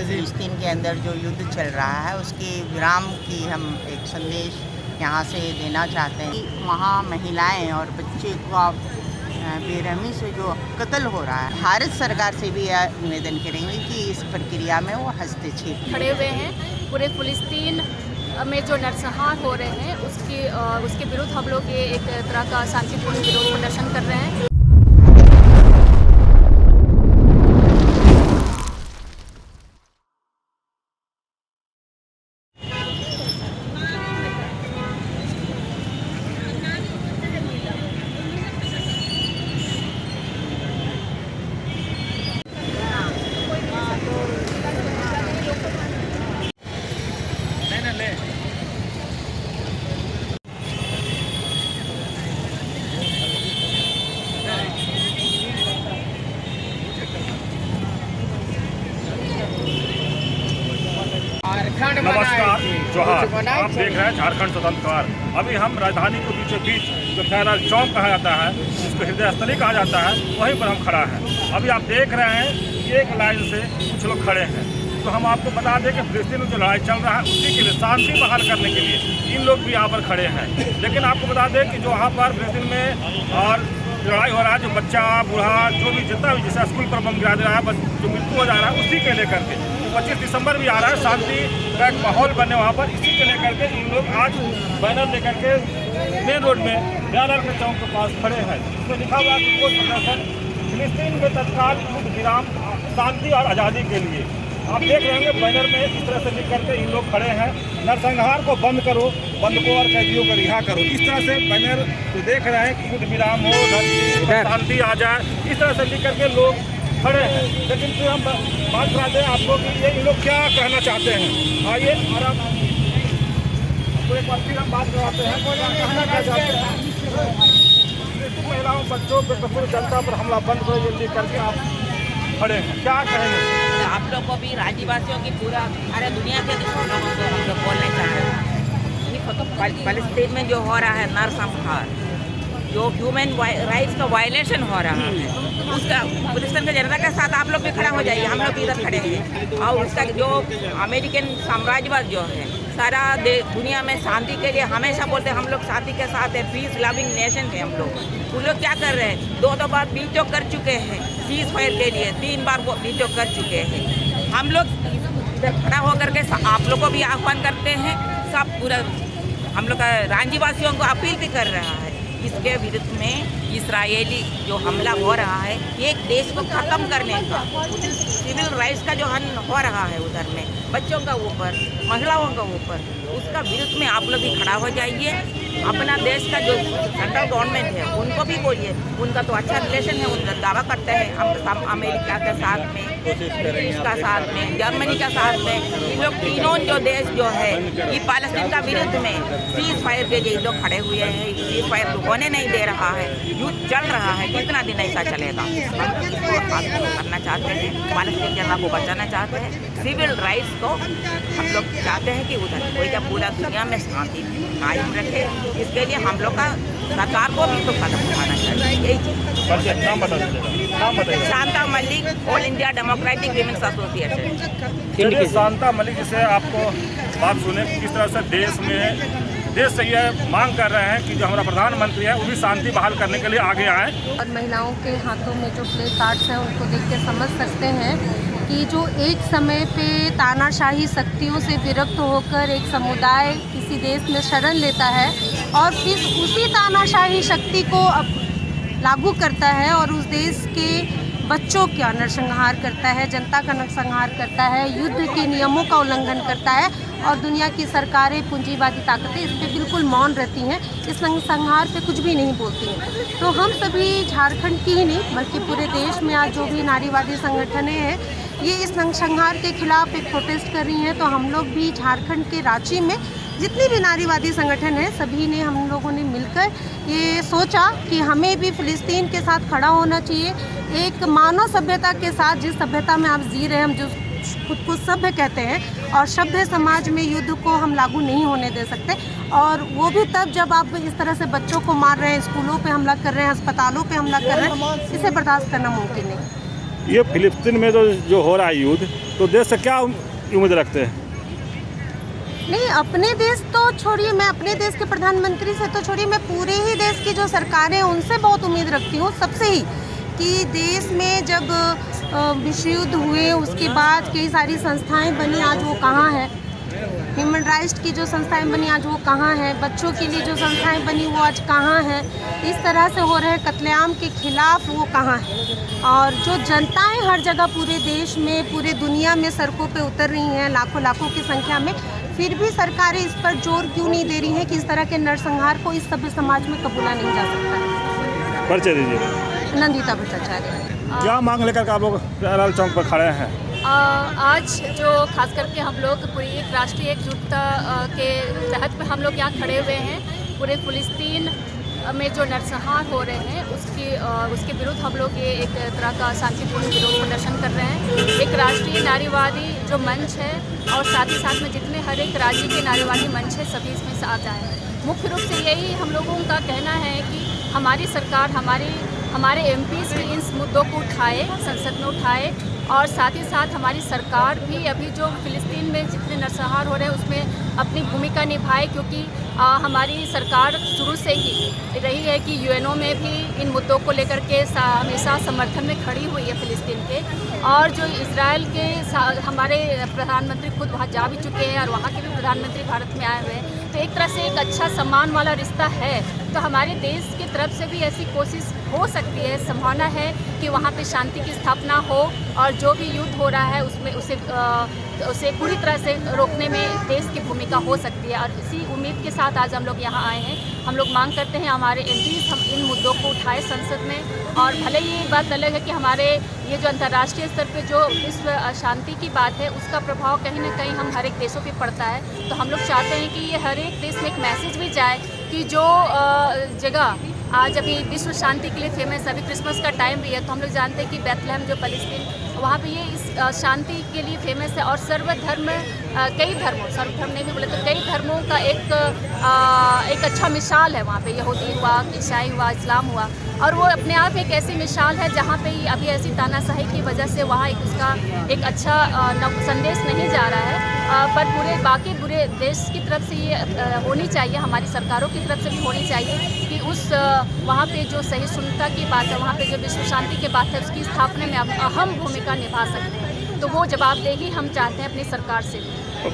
फिलिस्तीन के अंदर जो युद्ध चल रहा है उसके विराम की हम एक संदेश यहाँ से देना चाहते हैं कि वहाँ महिलाएं और बच्चे को बेरहमी से जो कत्ल हो रहा है, भारत सरकार से भी यह निवेदन करेंगे कि इस प्रक्रिया में वो हस्तक्षेप खड़े हुए हैं। पूरे फिलिस्तीन में जो नरसंहार हो रहे हैं उसके विरुद्ध हम लोग ये एक तरह का शांतिपूर्ण विरोध प्रदर्शन कर रहे हैं। नमस्कार, जोहार। आप देख रहे हैं झारखंड स्वतंत्रकार। अभी हम राजधानी के बीचों बीच जो खैराल चौक कहा जाता है, जिसको हृदय स्थली कहा जाता है, वहीं पर हम खड़ा हैं। अभी आप देख रहे हैं कि एक लाइन से कुछ लोग खड़े हैं। तो हम आपको बता दें कि फिलिस्तीन में जो लड़ाई चल रहा है उसी के लिए शांति बहाल करने के लिए इन लोग भी यहाँ पर खड़े हैं। लेकिन आपको बता दें कि जो वहाँ पर फिलिस्तीन में और लड़ाई हो रहा है, जो बच्चा बूढ़ा जो भी जितना भी जैसा स्कूल पर बम गिरा दे रहा है, जो मृत्यु हो जा रहा है, उसी के लेकर के 25 दिसंबर भी आ रहा है, शांति का एक माहौल बने वहाँ पर। इसी को लेकर के इन लोग आज बैनर लेकर के मेन रोड में दयालाल के चौक के पास खड़े हैं। इसमें लिखा हुआ कि वो प्रदर्शन फिलिस्तीन में तत्काल युद्ध विराम, शांति और आज़ादी के लिए। आप देख रहे होंगे बैनर में इस तरह से लिख करके इन लोग खड़े हैं। नरसंहार को बंद करो, बंदकों और कैदियों को रिहा करो। इस तरह से बैनर जो देख रहे हैं कि युद्ध विराम हो, शांति आ जाए, इस तरह से लिख करके लोग खड़े हैं। लेकिन फिर हम बात कराते हैं आपको कि ये लोग क्या कहना चाहते हैं। आइए और आप एक बार फिर हम बात कराते हैं कहना क्या चाहते हैं। महिलाओं बच्चों पे पूरी जनता पर हमला बंद करो, ये लिख करके आप खड़े हैं, क्या कहेंगे आप लोग को भी राज्यवासियों की पूरा अरे दुनिया के लोगों को हम लोग बोलना चाह रहे हैं। फलस्तीन में जो हो रहा है नरसंहार, जो ह्यूमन राइट्स का वायलेशन हो रहा है, उसका फिलिस्तीन के जनता के साथ आप लोग भी खड़ा हो जाइए। हम लोग भी इधर खड़े हैं। और उसका जो अमेरिकन साम्राज्यवाद जो है सारा दुनिया में शांति के लिए हमेशा बोलते हैं हम लोग शांति के साथ है, पीस लविंग नेशन है हम लोग। उन लोग क्या कर रहे हैं, 2 बार वीटो कर चुके हैं सीज फायर के लिए, 3 बार वो वीटो कर चुके हैं। हम लोग इधर खड़ा होकर के आप लोग को भी आह्वान करते हैं, सब पूरा हम लोग का राज्यवासियों को अपील भी कर रहा है इसके विरुद्ध में इस्राएली जो हमला हो रहा है, एक देश को ख़त्म करने का, सिविल राइट्स का जो हन हो रहा है उधर में बच्चों का ऊपर, महिलाओं का ऊपर, उसका विरुद्ध में आप लोग भी खड़ा हो जाइए। अपना देश का जो सेंट्रल गवर्नमेंट है उनको भी बोलिए, उनका तो अच्छा रिलेशन है, उनका दावा करते हैं हम अमेरिका के साथ में, ब्रिटिश का साथ में, जर्मनी का साथ में। इन लोग तीनों जो देश जो है ये पालस्तीन का विरुद्ध में सीज फायर के लिए लोग खड़े हुए हैं। सीज फायर होने नहीं दे रहा है, युद्ध चल रहा है, कितना दिन ऐसा चलेगा। हम इसको करना चाहते हैं, पालस्तीन जनता को बचाना चाहते हैं, सिविल राइट्स को हम लोग चाहते हैं कि उधर कोई जब पूरा दुनिया में शांति कायम रखे। इसके लिए हम लोग का सरकार को भी तो कदम उठाना चाहिए। यही चीज़। Shanta Malik, all India democratic women's association. Shanta Malik, जैसे आपको बात सुने किस तरह से देश से यह मांग कर रहे हैं कि जो हमारा प्रधानमंत्री है वो भी शांति बहाल करने के लिए आगे आए। और महिलाओं के हाथों में जो प्ले कार्ड्स हैं उनको देख के समझ सकते हैं कि जो एक समय पे तानाशाही शक्तियों से विरक्त होकर एक समुदाय किसी देश में शरण लेता है और फिर उसी तानाशाही शक्ति को अब लागू करता है और उस देश के बच्चों का नरसंहार करता है, जनता का नरसंहार करता है, युद्ध के नियमों का उल्लंघन करता है और दुनिया की सरकारें, पूंजीवादी ताकतें इस पर बिल्कुल मौन रहती हैं, इस नरसंहार पे कुछ भी नहीं बोलती हैं। तो हम सभी झारखंड की ही नहीं बल्कि पूरे देश में आज जो भी नारीवादी संगठनें हैं ये इस नरसंहार के खिलाफ एक प्रोटेस्ट कर रही हैं। तो हम लोग भी झारखंड के रांची में जितनी भी नारीवादी संगठन हैं सभी ने, हम लोगों ने मिलकर ये सोचा कि हमें भी फिलिस्तीन के साथ खड़ा होना चाहिए, एक मानव सभ्यता के साथ, जिस सभ्यता में आप जी रहे हैं, हम जो खुद को सभ्य कहते हैं और सभ्य समाज में युद्ध को हम लागू नहीं होने दे सकते। और वो भी तब जब आप इस तरह से बच्चों को मार रहे हैं, स्कूलों पे हमला कर रहे हैं, अस्पतालों पे हमला कर रहे हैं, इसे बर्दाश्त करना मुमकिन नहीं। ये फिलिस्तीन में जो हो रहा है युद्ध, तो देश से क्या उम्मीद रखते हैं? नहीं, अपने देश तो छोड़िए, मैं अपने देश के प्रधानमंत्री से तो छोड़िए, मैं पूरे ही देश की जो सरकारें उनसे बहुत उम्मीद रखती हूँ, सबसे ही, कि देश में जब विश्व युद्ध हुए उसके बाद कई सारी संस्थाएं बनी, आज वो कहाँ है? ह्यूमन राइट्स की जो संस्थाएं बनी आज वो कहाँ है? बच्चों के लिए जो संस्थाएं बनी वो आज कहाँ है? इस तरह से हो रहे कत्लेआम के खिलाफ वो कहाँ है? और जो जनताएं हर जगह पूरे देश में, पूरे दुनिया में सड़कों पे उतर रही हैं लाखों लाखों की संख्या में, फिर भी सरकारें इस पर जोर क्यों नहीं दे रही हैं कि इस तरह के नरसंहार को इस सभ्य समाज में कबूला नहीं जा सकता? परिचय दीजिए। नंदिता भट्टाचार्य। क्या मांग लेकर आप लोग प्यारेलाल चौक पर खड़े हैं? आज जो खास करके हम लोग पूरी एक राष्ट्रीय एकजुटता के तहत में हम लोग यहाँ खड़े हुए हैं। पूरे फिलिस्तीन में जो नरसंहार हो रहे हैं उसके विरुद्ध हम लोग ये एक तरह का शांतिपूर्ण विरोध प्रदर्शन कर रहे हैं। एक राष्ट्रीय नारीवादी जो मंच है और साथ ही साथ में जितने हर एक राज्य के नारीवादी मंच है सभी इसमें साथ आए हैं। मुख्य रूप से यही हम लोगों का कहना है कि हमारी सरकार हमारे एमपीज़ भी इन मुद्दों को उठाए, संसद में उठाए, और साथ ही साथ हमारी सरकार भी अभी जो फिलिस्तीन में जितने नरसंहार हो रहे हैं उसमें अपनी भूमिका निभाए, क्योंकि हमारी सरकार शुरू से ही रही है कि यूएनओ में भी इन मुद्दों को लेकर के हमेशा समर्थन में खड़ी हुई है फिलिस्तीन के। और जो इजराइल के हमारे प्रधानमंत्री खुद वहाँ जा भी चुके हैं और वहाँ के भी प्रधानमंत्री भारत में आए हुए हैं, तो एक तरह से एक अच्छा सम्मान वाला रिश्ता है। तो हमारे देश की तरफ से भी ऐसी कोशिश हो सकती है, संभावना है कि वहाँ पे शांति की स्थापना हो और जो भी युद्ध हो रहा है उसमें उसे पूरी तरह से रोकने में देश की भूमिका हो सकती है। और इसी उम्मीद के साथ आज हम लोग यहाँ आए हैं। हम लोग मांग करते हैं हमारे एमपीज़ हम इन मुद्दों को उठाए संसद में, और भले ही एक बात अलग है कि हमारे ये जो अंतर्राष्ट्रीय स्तर पे जो विश्व शांति की बात है उसका प्रभाव कहीं ना कहीं हम हर एक देशों पे पड़ता है। तो हम लोग चाहते हैं कि ये हर एक देश में एक मैसेज भी जाए कि जो जगह आज अभी विश्व शांति के लिए फेमस, अभी क्रिसमस का टाइम भी है, तो हम लोग जानते हैं कि बेथलेहम जो फलस्तीन वहाँ पे ये इस शांति के लिए फेमस है। और सर्वधर्म कई धर्मों, सर्वधर्म नहीं भी बोले तो कई धर्मों का एक अच्छा मिसाल है वहाँ पे, यहूदी हुआ, ईसाई हुआ, इस्लाम हुआ, और वो अपने आप एक ऐसी मिसाल है जहाँ पे अभी ऐसी तानाशाही की वजह से वहाँ उसका एक अच्छा संदेश नहीं जा रहा है। पर बाकी पूरे देश की तरफ से ये होनी चाहिए, हमारी सरकारों की तरफ से भी होनी चाहिए कि उस वहाँ पे जो सहिष्णुता की बात है, वहाँ पे जो विश्व शांति की बात है, उसकी स्थापना में आप अहम भूमिका निभा सकते हैं। तो वो जवाबदेही हम चाहते हैं अपनी सरकार से।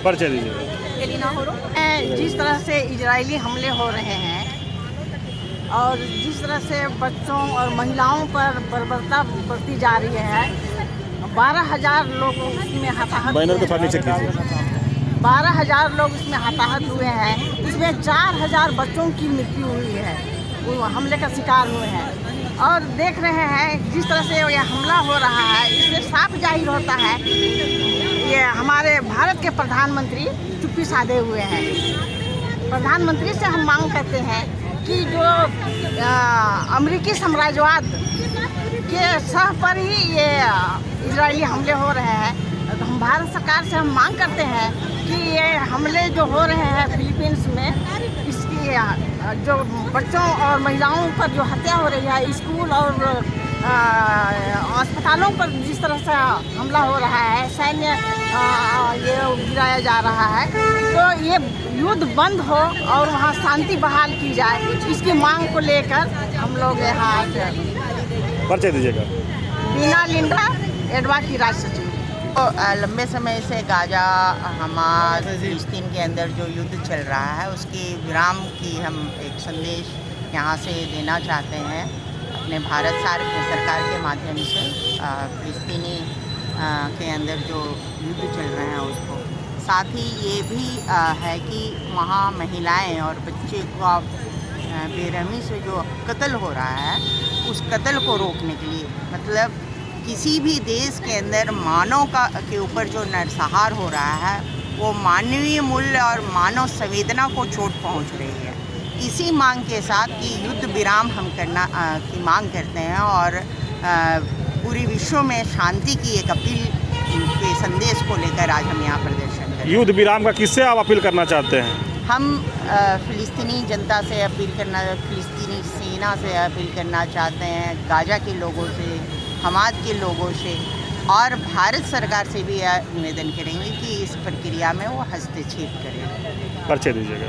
परिचय दीजिए। एलिना होरो। जिस तरह से इजरायली हमले हो रहे हैं और जिस तरह से बच्चों और महिलाओं पर बर्बरता बरती जा रही है, 12,000 लोग उसमें हताहत हुए हैं। 12,000 लोग इसमें हताहत हुए हैं। इसमें 4,000 बच्चों की मृत्यु हुई है, वो हमले का शिकार हुए हैं। और देख रहे हैं जिस तरह से ये हमला हो रहा है, इससे साफ जाहिर होता है ये हमारे भारत के प्रधानमंत्री चुप्पी साधे हुए हैं। प्रधानमंत्री से हम मांग करते हैं कि जो अमेरिकी साम्राज्यवाद के सह पर ही ये इजरायली हमले हो रहे हैं, तो हम भारत सरकार से हम मांग करते हैं कि ये हमले जो हो रहे हैं फिलीपींस में, इसकी जो बच्चों और महिलाओं पर जो हत्या हो रही है, स्कूल और अस्पतालों पर जिस तरह से हमला हो रहा है, सैन्य ये गिराया जा रहा है, तो ये युद्ध बंद हो और वहाँ शांति बहाल की जाए, इसकी मांग को लेकर हम लोग यहाँ परिचय दीजिएगा। बीना लिंडा, एडवा की राज्य सचिव। तो लंबे समय से गाजा, हमास, फिलिस्तीन के अंदर जो युद्ध चल रहा है उसके विराम की हम एक संदेश यहाँ से देना चाहते हैं अपने भारत सरकार के माध्यम से। फिलिस्तीनी के अंदर जो युद्ध चल रहे हैं उसको, साथ ही ये भी है कि वहाँ महिलाएं और बच्चे को बेरहमी से जो कत्ल हो रहा है, उस कत्ल को रोकने के लिए, मतलब किसी भी देश के अंदर मानव के ऊपर जो नरसंहार हो रहा है वो मानवीय मूल्य और मानव संवेदना को चोट पहुंच रही है। इसी मांग के साथ कि युद्ध विराम हम करना की मांग करते हैं और पूरी विश्व में शांति की एक अपील के संदेश को लेकर आज हम यहाँ प्रदर्शन करें। युद्ध विराम का किससे आप अपील करना चाहते हैं? हम फ़िलिस्तीनी जनता से अपील करना, फ़िलिस्तीनी सेना से अपील करना चाहते हैं, गाजा के लोगों से, हमाद के लोगों से, और भारत सरकार से भी यह निवेदन करेंगे कि इस प्रक्रिया में वो हस्तक्षेप करें। परिचय दीजिएगा।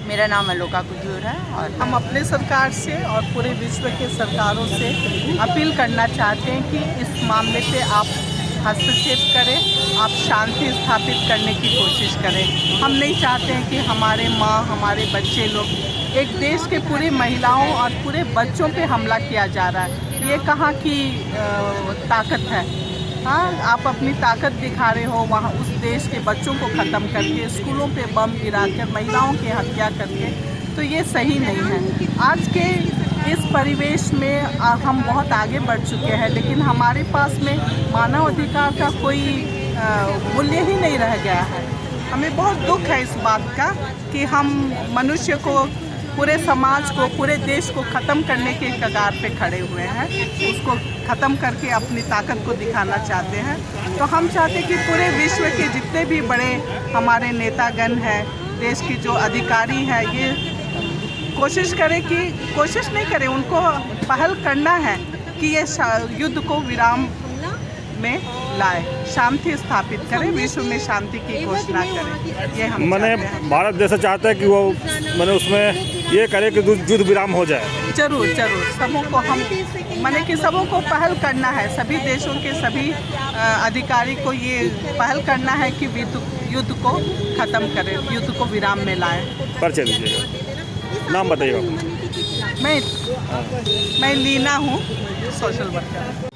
मेरा नाम अलोका कुजूर है और हम अपने सरकार से और पूरे विश्व के सरकारों से अपील करना चाहते हैं कि इस मामले पे आप हस्तक्षेप करें, आप शांति स्थापित करने की कोशिश करें। हम नहीं चाहते हैं कि हमारे माँ, हमारे बच्चे लोग, एक देश के पूरे महिलाओं और पूरे बच्चों पे हमला किया जा रहा है। ये कहाँ की ताकत है? हाँ, आप अपनी ताकत दिखा रहे हो वहाँ उस देश के बच्चों को ख़त्म करके, स्कूलों पे बम गिराकर, महिलाओं की हत्या करके, तो ये सही नहीं है। आज के इस परिवेश में हम बहुत आगे बढ़ चुके हैं, लेकिन हमारे पास में मानव अधिकार का कोई मूल्य ही नहीं रह गया है। हमें बहुत दुख है इस बात का कि हम मनुष्य को, पूरे समाज को, पूरे देश को ख़त्म करने के कगार पे खड़े हुए हैं। उसको ख़त्म करके अपनी ताकत को दिखाना चाहते हैं। तो हम चाहते हैं कि पूरे विश्व के जितने भी बड़े हमारे नेतागण हैं, देश के जो अधिकारी हैं, ये कोशिश करें कि कोशिश नहीं करें, उनको पहल करना है कि ये युद्ध को विराम में लाए, शांति स्थापित करें, विश्व में शांति की घोषणा करें। ये हम मैंने भारत देश चाहता है कि वो मैंने उसमें ये करे कि युद्ध विराम हो जाए। जरूर जरूर, सबों को हम माने कि सबों को पहल करना है, सभी देशों के सभी अधिकारी को ये पहल करना है कि युद्ध को ख़त्म करें, युद्ध को विराम में लाएं। परिचय दीजिएगा, नाम बताइएगा। मैं लीना हूँ, सोशल वर्कर।